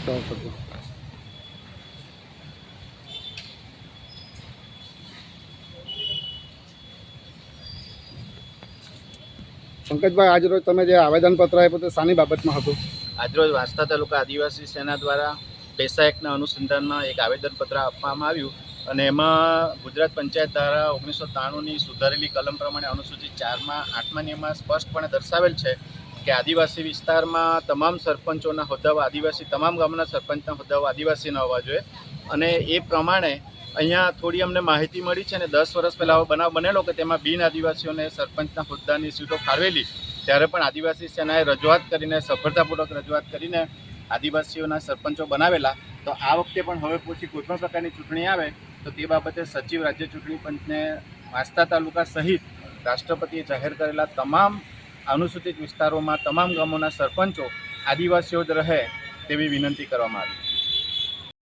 Stop હતો. પંકજભાઈ, આજ રોજ તમે જે આવેદનપત્ર આપ્યું તે શાની બાબતમાં હતું? આજરોજ વાંસદા તાલુકા આદિવાસી સેના દ્વારા પેસા એક્ટના અનુસંધાનમાં એક આવેદનપત્ર આપવામાં આવ્યું અને એમાં ગુજરાત પંચાયત ધારા 1993ની સુધારેલી કલમ પ્રમાણે અનુસૂચિત 4માં 8મા નિયમમાં સ્પષ્ટપણે દર્શાવેલ છે કે આદિવાસી વિસ્તારમાં તમામ સરપંચોના હોદ્દાઓ આદિવાસી, તમામ ગામના સરપંચના હોદ્દાઓ આદિવાસીના હોવા જોઈએ. અને એ પ્રમાણે અહીંયા થોડી અમને માહિતી મળી છે અને 10 વર્ષ પહેલાં આવો બનાવ બનેલો કે તેમાં બિન આદિવાસીઓને સરપંચના હોદ્દાની સીટો ફાળવેલી. ત્યારે પણ આદિવાસી સેનાએ રજૂઆત કરીને, સફળતાપૂર્વક રજૂઆત કરીને આદિવાસીઓના સરપંચો બનાવેલા. તો આ વખતે પણ હવે પછી કોઈપણ પ્રકારની ચૂંટણી આવે તો તે બાબતે સચિવ રાજ્ય ચૂંટણી પંચને વાંસદા તાલુકા સહિત રાષ્ટ્રપતિએ જાહેર કરેલા તમામ અનુસૂચિત વિસ્તારોમાં તમામ ગામોના સરપંચો આદિવાસીઓ જ રહે તેવી વિનંતી કરવામાં આવી.